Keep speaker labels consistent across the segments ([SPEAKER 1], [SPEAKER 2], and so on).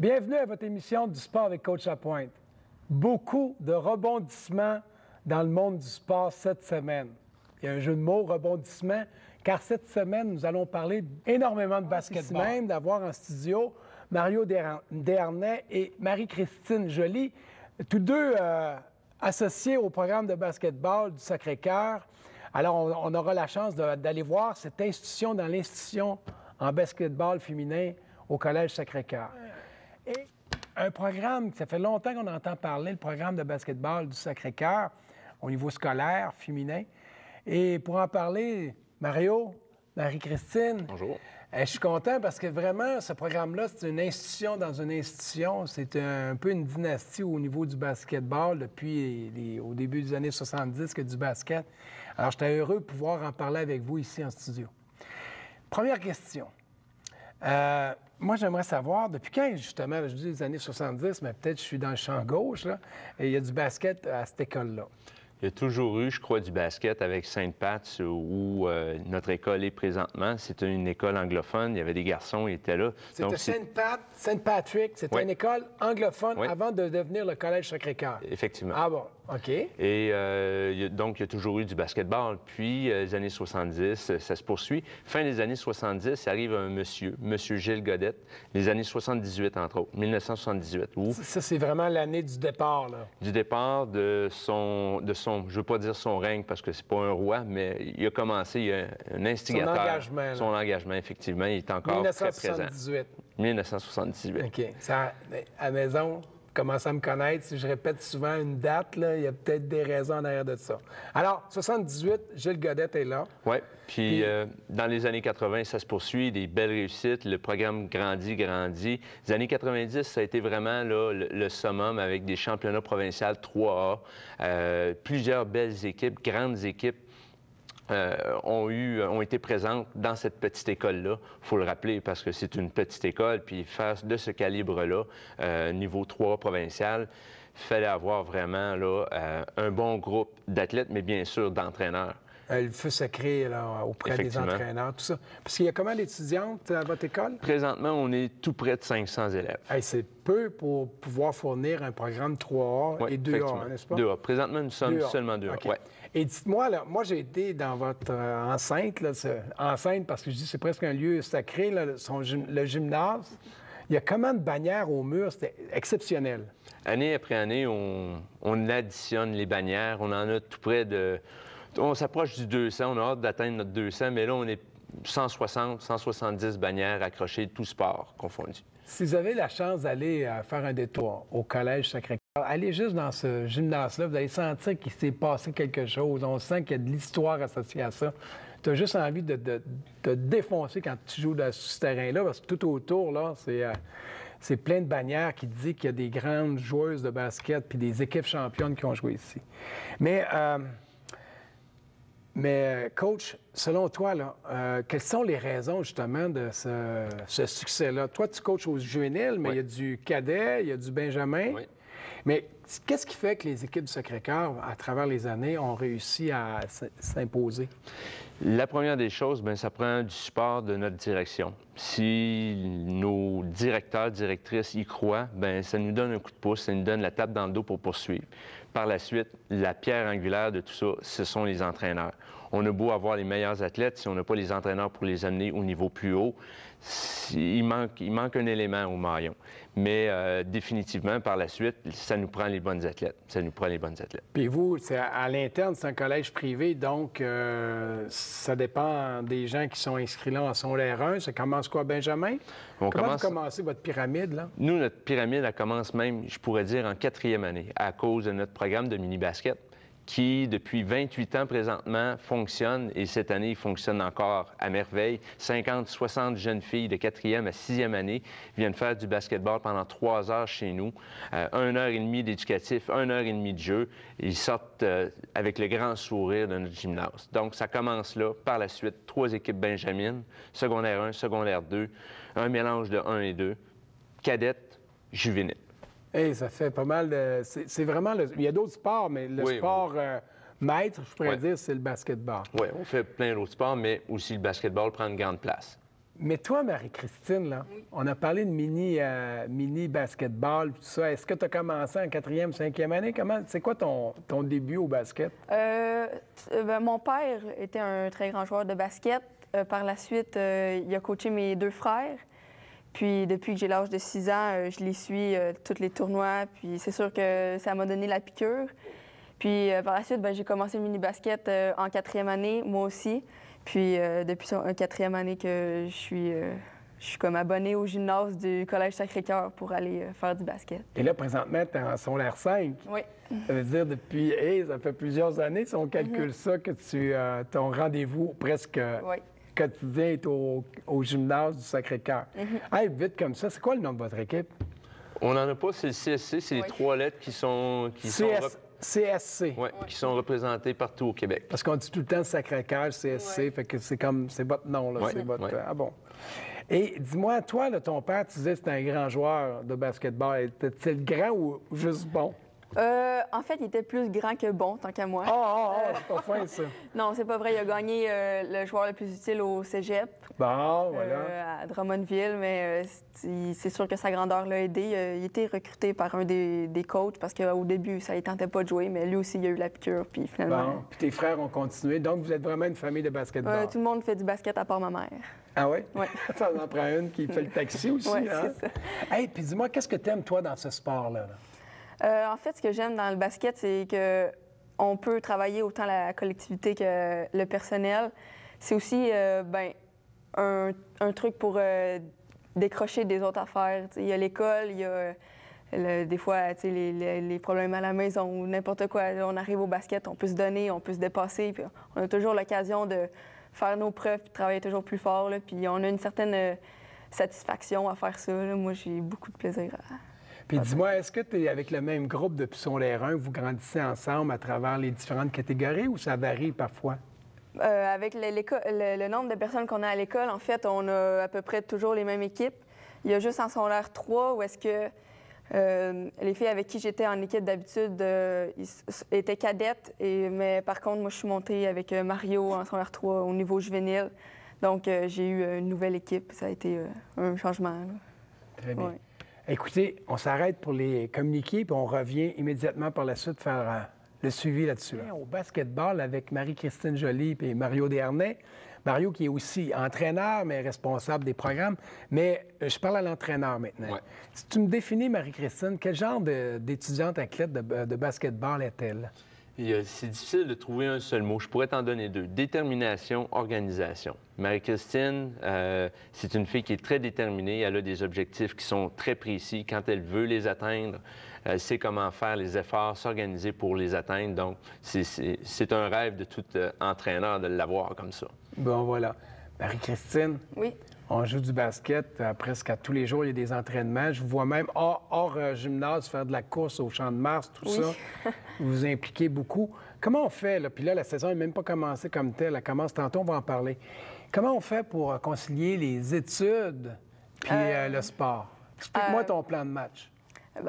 [SPEAKER 1] Bienvenue à votre émission du sport avec Coach Lapointe. Beaucoup de rebondissements dans le monde du sport cette semaine. Il y a un jeu de mots, rebondissement, car cette semaine, nous allons parler énormément de basketball. Même d'avoir en studio Mario Desharnais et Marie-Christine Joly, tous deux associés au programme de basketball du Sacré-Cœur. Alors, on aura la chance d'aller voir cette institution dans l'institution en basketball féminin au Collège Sacré-Cœur. Et un programme, ça fait longtemps qu'on entend parler, le programme de basketball du Sacré-Cœur au niveau scolaire, féminin. Et pour en parler, Mario, Marie-Christine.
[SPEAKER 2] Bonjour.
[SPEAKER 1] Je suis content parce que vraiment, ce programme-là, c'est une institution dans une institution. C'est un peu une dynastie au niveau du basketball depuis au début des années 70 que du basket. Alors, j'étais heureux de pouvoir en parler avec vous ici en studio. Première question. Moi, j'aimerais savoir, depuis quand, justement, je dis les années 70, mais peut-être je suis dans le champ gauche, là, et il y a du basket à cette école-là.
[SPEAKER 2] Il y a toujours eu, je crois, du basket avec Sainte-Pat, où notre école est présentement. C'est une école anglophone. Il y avait des garçons, ils étaient là.
[SPEAKER 1] C'était Saint-Patrick. C'était une école anglophone avant de devenir le Collège Sacré-Cœur.
[SPEAKER 2] Effectivement.
[SPEAKER 1] Ah bon, OK.
[SPEAKER 2] Et donc, il y a toujours eu du basketball. Puis, les années 70, ça se poursuit. Fin des années 70, arrive un monsieur Gilles Godette, les années 78, entre autres, 1978. Où...
[SPEAKER 1] Ça, c'est vraiment l'année du départ, là.
[SPEAKER 2] Du départ de son je ne veux pas dire son règne parce que c'est pas un roi, mais il a commencé, il y a un instigateur.
[SPEAKER 1] Son engagement.
[SPEAKER 2] Son engagement, effectivement, il est encore très présent. 1978.
[SPEAKER 1] OK. Ça, à la maison, commence à me connaître. Si je répète souvent une date, là, il y a peut-être des raisons en arrière de ça. Alors, 78, Gilles Godette est là.
[SPEAKER 2] Oui. Puis dans les années 80, ça se poursuit, des belles réussites. Le programme grandit. Les années 90, ça a été vraiment là, le summum avec des championnats provinciaux 3A. Plusieurs belles équipes, grandes équipes ont été présentes dans cette petite école-là. Il faut le rappeler parce que c'est une petite école. Puis faire de ce calibre-là, niveau 3A provincial, il fallait avoir vraiment là, un bon groupe d'athlètes, mais bien sûr d'entraîneurs.
[SPEAKER 1] Le feu sacré là, auprès des entraîneurs, tout ça. Parce qu'il y a combien d'étudiantes à votre école?
[SPEAKER 2] Présentement, on est tout près de 500 élèves.
[SPEAKER 1] Hey, c'est peu pour pouvoir fournir un programme 3A et 2A, n'est-ce pas?
[SPEAKER 2] 2A. Présentement, nous sommes seulement 2A.
[SPEAKER 1] Okay. Ouais. Et dites-moi, là, moi, j'ai été dans votre enceinte, là, enceinte parce que je dis c'est presque un lieu sacré, là, le gymnase. Il y a combien de bannières au mur? C'était exceptionnel. Année
[SPEAKER 2] après année, on additionne les bannières. On en a tout près de... On s'approche du 200, on a hâte d'atteindre notre 200, mais là, on est 160, 170 bannières accrochées, tout sport confondu.
[SPEAKER 1] Si vous avez la chance d'aller faire un détour au Collège Sacré-Cœur, allez juste dans ce gymnase-là, vous allez sentir qu'il s'est passé quelque chose. On sent qu'il y a de l'histoire associée à ça. Tu as juste envie de te défoncer quand tu joues sur ce terrain-là, parce que tout autour, là, c'est plein de bannières qui disent qu'il y a des grandes joueuses de basket puis des équipes championnes qui ont joué ici. Mais, coach, selon toi, là, quelles sont les raisons, justement, de ce succès-là? Toi, tu coaches aux juvéniles, mais il y a du cadet, il y a du benjamin. Oui. Mais qu'est-ce qui fait que les équipes du Sacré-Cœur, à travers les années, ont réussi à s'imposer?
[SPEAKER 2] La première des choses, bien, ça prend du support de notre direction. Si nos directeurs, directrices y croient, bien, ça nous donne un coup de pouce, ça nous donne la tape dans le dos pour poursuivre. Par la suite, la pierre angulaire de tout ça, ce sont les entraîneurs. On a beau avoir les meilleurs athlètes, si on n'a pas les entraîneurs pour les amener au niveau plus haut, il manque un élément au maillon. Mais définitivement, par la suite, ça nous prend les bonnes athlètes. Ça nous prend les bonnes athlètes.
[SPEAKER 1] Puis vous, à l'interne, c'est un collège privé, donc ça dépend des gens qui sont inscrits là en secondaire 1. Ça commence quoi, Benjamin? Comment vous commencez votre pyramide, là?
[SPEAKER 2] Nous, notre pyramide, elle commence même, je pourrais dire, en 4e année, à cause de notre programme de mini-basket, qui, depuis 28 ans présentement, fonctionne, et cette année, il fonctionne encore à merveille. 50, 60 jeunes filles de 4e à 6e année viennent faire du basketball pendant 3 heures chez nous. 1h30 d'éducatif, 1h30 de jeu. Ils sortent avec le grand sourire de notre gymnase. Donc, ça commence là. Par la suite, 3 équipes benjamines, secondaire 1, secondaire 2, un mélange de 1 et 2, cadette, juvénile.
[SPEAKER 1] Hey, ça fait pas mal de... C'est vraiment... Il y a d'autres sports, mais le sport maître, je pourrais dire, c'est le basketball.
[SPEAKER 2] Oui, on fait plein d'autres sports, mais aussi le basketball prend une grande place.
[SPEAKER 1] Mais toi, Marie-Christine, là, on a parlé de mini basketball, tout ça. Est-ce que tu as commencé en 4e, 5e année? C'est quoi ton début au basket?
[SPEAKER 3] Mon père était un très grand joueur de basket. Par la suite, il a coaché mes 2 frères. Puis depuis que j'ai l'âge de 6 ans, je les suis tous les tournois. Puis c'est sûr que ça m'a donné la piqûre. Puis par la suite, j'ai commencé le mini-basket en 4e année, moi aussi. Puis depuis la 4e année que je suis comme abonnée au gymnase du Collège Sacré-Cœur pour aller faire du basket.
[SPEAKER 1] Et là, présentement, tu es en secondaire 5.
[SPEAKER 3] Oui.
[SPEAKER 1] Ça veut dire depuis, ça fait plusieurs années, si on calcule ça, que ton rendez-vous presque quotidien est au gymnase du Sacré-Cœur. Hey, vite comme ça, c'est quoi le nom de votre équipe?
[SPEAKER 2] On n'en a pas, c'est le CSC, c'est les 3 lettres qui sont
[SPEAKER 1] CSC.
[SPEAKER 2] Oui, qui sont représentées partout au Québec.
[SPEAKER 1] Parce qu'on dit tout le temps Sacré-Cœur, CSC, fait que c'est votre nom, là. C'est votre... Ah bon. Et dis-moi, toi, là, ton père, tu disais que c'était un grand joueur de basketball. Était-il grand ou juste bon?
[SPEAKER 3] En fait, il était plus grand que bon, tant qu'à moi.
[SPEAKER 1] C'est pas fin, ça.
[SPEAKER 3] Non, c'est pas vrai. Il a gagné le joueur le plus utile au cégep.
[SPEAKER 1] Bon, voilà.
[SPEAKER 3] À Drummondville, mais c'est sûr que sa grandeur l'a aidé. Il a été recruté par un des coachs parce qu'au début, ça ne tentait pas de jouer, mais lui aussi, il a eu la piqûre, puis finalement...
[SPEAKER 1] Bon, puis tes frères ont continué. Donc, vous êtes vraiment une famille de basketball.
[SPEAKER 3] Tout le monde fait du basket à part ma mère.
[SPEAKER 1] Ah oui?
[SPEAKER 3] Oui.
[SPEAKER 1] Ça en prend une qui fait le taxi aussi,
[SPEAKER 3] Oui,
[SPEAKER 1] hein?
[SPEAKER 3] c'est ça.
[SPEAKER 1] Hey, puis dis-moi, qu'est-ce que tu aimes, toi, dans ce sport-là?
[SPEAKER 3] En fait, ce que j'aime dans le basket, c'est qu'on peut travailler autant la collectivité que le personnel. C'est aussi un truc pour décrocher des autres affaires. Il y a l'école, il y a des fois les problèmes à la maison ou n'importe quoi. On arrive au basket, on peut se donner, on peut se dépasser. Puis on a toujours l'occasion de faire nos preuves puis de travailler toujours plus fort. Là, puis on a une certaine satisfaction à faire ça. Là. Moi, j'ai beaucoup de plaisir à...
[SPEAKER 1] Puis dis-moi, est-ce que tu es avec le même groupe depuis secondaire 1, vous grandissez ensemble à travers les différentes catégories ou ça varie parfois?
[SPEAKER 3] Avec le nombre de personnes qu'on a à l'école, en fait, on a à peu près toujours les mêmes équipes. Il y a juste en secondaire 3 où est-ce que les filles avec qui j'étais en équipe d'habitude étaient cadettes. Mais par contre, moi, je suis montée avec Mario en secondaire 3 au niveau juvénile. Donc, j'ai eu une nouvelle équipe. Ça a été un changement. Là.
[SPEAKER 1] Très bien. Ouais. Écoutez, on s'arrête pour les communiquer, puis on revient immédiatement par la suite faire le suivi là-dessus. Au basketball avec Marie-Christine Joly et Mario Desharnais. Mario qui est aussi entraîneur, mais responsable des programmes. Mais je parle à l'entraîneur maintenant. Ouais. Si tu me définis, Marie-Christine, quel genre d'étudiante athlète de basketball est-elle?
[SPEAKER 2] C'est difficile de trouver un seul mot. Je pourrais t'en donner 2. Détermination, organisation. Marie-Christine, c'est une fille qui est très déterminée. Elle a des objectifs qui sont très précis. Quand elle veut les atteindre, elle sait comment faire les efforts, s'organiser pour les atteindre. Donc, c'est un rêve de tout entraîneur de l'avoir comme ça.
[SPEAKER 1] Bon, voilà. Marie-Christine?
[SPEAKER 3] Oui.
[SPEAKER 1] On joue du basket presque à tous les jours. Il y a des entraînements. Je vous vois même hors gymnase faire de la course au Champ de Mars, tout ça. Vous vous impliquez beaucoup. Comment on fait, là? Puis là, la saison n'est même pas commencée comme telle. Elle commence tantôt, on va en parler. Comment on fait pour concilier les études puis le sport? Explique-moi ton plan de match.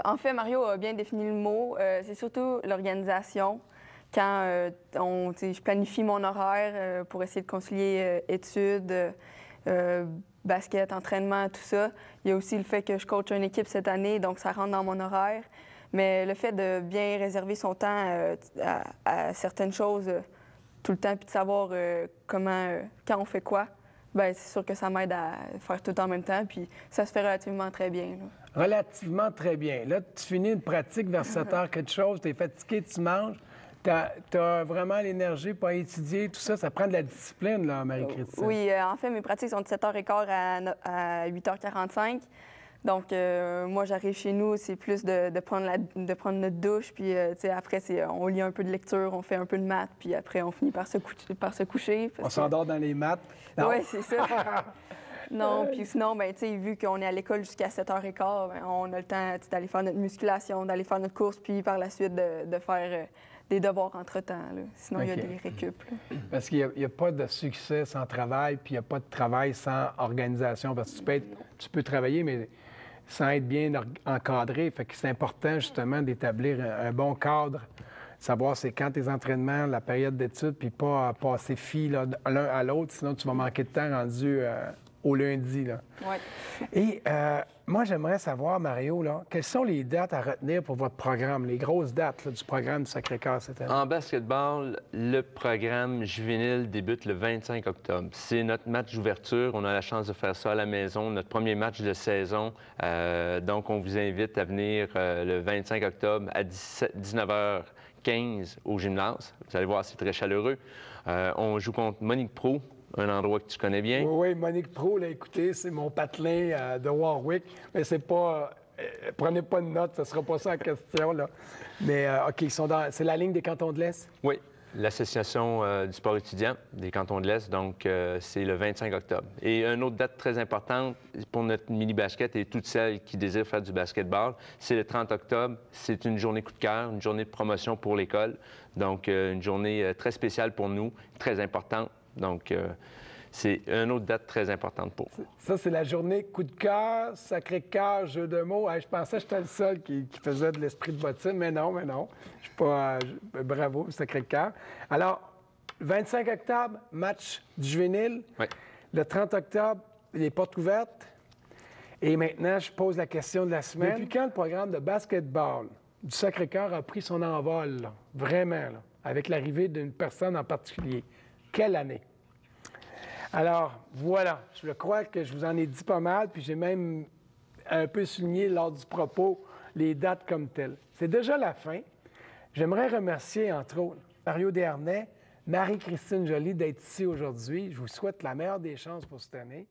[SPEAKER 3] En fait, Mario a bien défini le mot. C'est surtout l'organisation. Quand je planifie mon horaire pour essayer de concilier études, basket, entraînement, tout ça. Il y a aussi le fait que je coach une équipe cette année, donc ça rentre dans mon horaire. Mais le fait de bien réserver son temps à certaines choses tout le temps, puis de savoir quand on fait quoi, bien, c'est sûr que ça m'aide à faire tout en même temps, puis ça se fait relativement très bien. Là.
[SPEAKER 1] Relativement très bien. Là, tu finis une pratique vers 7 heures quelque chose, tu es fatigué, tu manges. Tu as vraiment l'énergie pour étudier, tout ça. Ça prend de la discipline, là, Marie-Christine.
[SPEAKER 3] Oui, en fait, mes pratiques sont de 7h15 à 8h45. Donc, moi, j'arrive chez nous, c'est plus de prendre notre douche. Puis, après, on lit un peu de lecture, on fait un peu de maths. Puis après, on finit par se coucher.
[SPEAKER 1] On s'endort dans les maths.
[SPEAKER 3] Oui, c'est ça. Non, puis sinon, vu qu'on est à l'école jusqu'à 7h15, on a le temps d'aller faire notre musculation, d'aller faire notre course, puis par la suite de faire des devoirs entre-temps. Là. Sinon, il y a des récup. Là.
[SPEAKER 1] Parce qu'il n'y a pas de succès sans travail, puis il n'y a pas de travail sans organisation. Parce que tu peux travailler, mais sans être bien encadré. Fait que c'est important, justement, d'établir un bon cadre. Savoir c'est quand tes entraînements, la période d'études, puis pas passer l'un à l'autre. Sinon, tu vas manquer de temps rendu au lundi. Là.
[SPEAKER 3] Ouais.
[SPEAKER 1] Et moi, j'aimerais savoir, Mario, là, quelles sont les dates à retenir pour votre programme, les grosses dates là, du programme du Sacré-Cœur cette année?
[SPEAKER 2] En basketball, le programme juvénile débute le 25 octobre. C'est notre match d'ouverture. On a la chance de faire ça à la maison, notre premier match de saison. Donc, on vous invite à venir le 25 octobre à 19h15 au gymnase. Vous allez voir, c'est très chaleureux. On joue contre Monique Pro, un endroit que tu connais bien.
[SPEAKER 1] Oui, Monique Pro, là, écoutez, c'est mon patelin de Warwick, mais c'est pas... prenez pas de notes, ce sera pas ça la question, là. Mais, OK, c'est la ligne des cantons de l'Est?
[SPEAKER 2] Oui, l'Association du sport étudiant des cantons de l'Est, donc c'est le 25 octobre. Et une autre date très importante pour notre mini-basket et toutes celles qui désirent faire du basketball, c'est le 30 octobre. C'est une journée coup de cœur, une journée de promotion pour l'école. Donc, une journée très spéciale pour nous, très importante. Donc, c'est une autre date très importante pour vous.
[SPEAKER 1] Ça, c'est la journée coup de cœur, Sacré-Cœur, jeu de mots. Hey, je pensais que j'étais le seul qui faisait de l'esprit de bottine, mais non. Je suis pas... bravo, Sacré-Cœur. Alors, 25 octobre, match du juvénile.
[SPEAKER 2] Oui.
[SPEAKER 1] Le 30 octobre, les portes ouvertes. Et maintenant, je pose la question de la semaine. Depuis quand le programme de basketball du Sacré-Cœur a pris son envol, là? Vraiment, là, avec l'arrivée d'une personne en particulier? Quelle année? Alors, voilà, je crois que je vous en ai dit pas mal, puis j'ai même un peu souligné lors du propos les dates comme telles. C'est déjà la fin. J'aimerais remercier, entre autres, Mario Desharnais, Marie-Christine Joly d'être ici aujourd'hui. Je vous souhaite la meilleure des chances pour cette année.